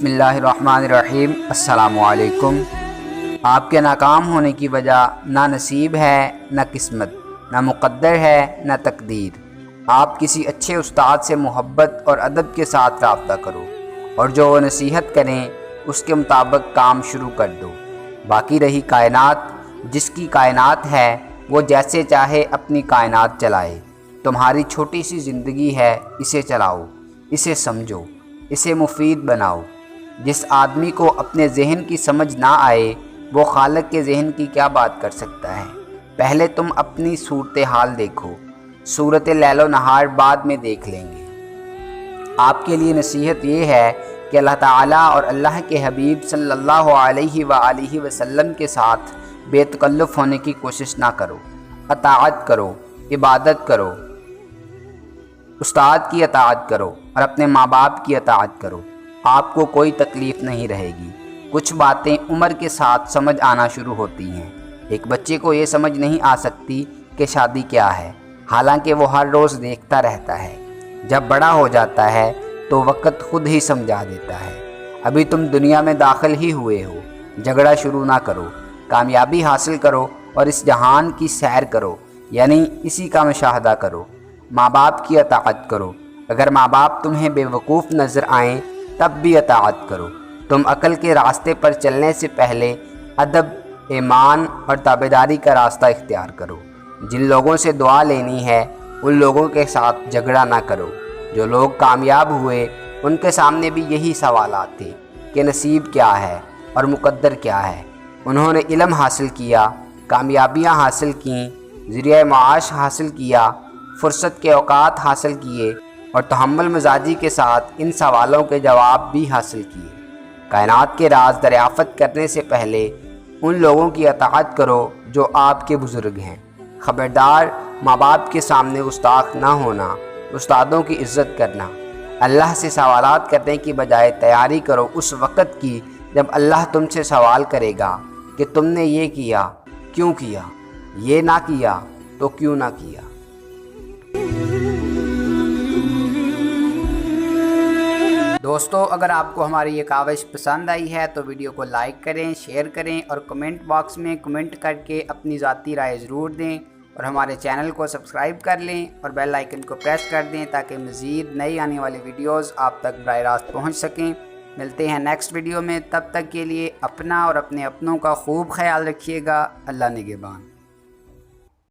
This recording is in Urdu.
بسم اللہ الرحمن الرحیم۔ السلام علیکم۔ آپ کے ناکام ہونے کی وجہ نہ نصیب ہے، نہ قسمت، نہ مقدر ہے، نہ تقدیر۔ آپ کسی اچھے استاد سے محبت اور ادب کے ساتھ رابطہ کرو اور جو وہ نصیحت کریں اس کے مطابق کام شروع کر دو۔ باقی رہی کائنات، جس کی کائنات ہے وہ جیسے چاہے اپنی کائنات چلائے۔ تمہاری چھوٹی سی زندگی ہے، اسے چلاؤ، اسے سمجھو، اسے مفید بناؤ۔ جس آدمی کو اپنے ذہن کی سمجھ نہ آئے وہ خالق کے ذہن کی کیا بات کر سکتا ہے؟ پہلے تم اپنی صورتحال دیکھو، صورت لیل و نہار بعد میں دیکھ لیں گے۔ آپ کے لیے نصیحت یہ ہے کہ اللہ تعالیٰ اور اللہ کے حبیب صلی اللہ علیہ وآلہ وسلم کے ساتھ بے تکلف ہونے کی کوشش نہ کرو۔ اطاعت کرو، عبادت کرو، استاد کی اطاعت کرو اور اپنے ماں باپ کی اطاعت کرو۔ آپ کو کوئی تکلیف نہیں رہے گی۔ کچھ باتیں عمر کے ساتھ سمجھ آنا شروع ہوتی ہیں۔ ایک بچے کو یہ سمجھ نہیں آ سکتی کہ شادی کیا ہے، حالانکہ وہ ہر روز دیکھتا رہتا ہے۔ جب بڑا ہو جاتا ہے تو وقت خود ہی سمجھا دیتا ہے۔ ابھی تم دنیا میں داخل ہی ہوئے ہو، جھگڑا شروع نہ کرو۔ کامیابی حاصل کرو اور اس جہان کی سیر کرو، یعنی اسی کا مشاہدہ کرو۔ ماں باپ کی اطاعت کرو۔ اگر ماں باپ تمہیں بے وقوف نظر آئیں تب بھی اطاعت کرو۔ تم عقل کے راستے پر چلنے سے پہلے ادب، ایمان اور تابعداری کا راستہ اختیار کرو۔ جن لوگوں سے دعا لینی ہے ان لوگوں کے ساتھ جھگڑا نہ کرو۔ جو لوگ کامیاب ہوئے ان کے سامنے بھی یہی سوالات تھے کہ نصیب کیا ہے اور مقدر کیا ہے۔ انہوں نے علم حاصل کیا، کامیابیاں حاصل کیں، ذریعہ معاش حاصل کیا، فرصت کے اوقات حاصل کیے اور تحمل مزاجی کے ساتھ ان سوالوں کے جواب بھی حاصل کیے۔ کائنات کے راز دریافت کرنے سے پہلے ان لوگوں کی اطاعت کرو جو آپ کے بزرگ ہیں۔ خبردار، ماں باپ کے سامنے گستاخ نہ ہونا، استادوں کی عزت کرنا۔ اللہ سے سوالات کرنے کی بجائے تیاری کرو اس وقت کی جب اللہ تم سے سوال کرے گا کہ تم نے یہ کیا، کیوں کیا؟ یہ نہ کیا تو کیوں نہ کیا؟ دوستو، اگر آپ کو ہماری یہ کاوش پسند آئی ہے تو ویڈیو کو لائک کریں، شیئر کریں اور کمنٹ باکس میں کمنٹ کر کے اپنی ذاتی رائے ضرور دیں، اور ہمارے چینل کو سبسکرائب کر لیں اور بیل آئیکن کو پریس کر دیں تاکہ مزید نئی آنے والی ویڈیوز آپ تک براہ راست پہنچ سکیں۔ ملتے ہیں نیکسٹ ویڈیو میں، تب تک کے لیے اپنا اور اپنے اپنوں کا خوب خیال رکھیے گا۔ اللہ نگہبان۔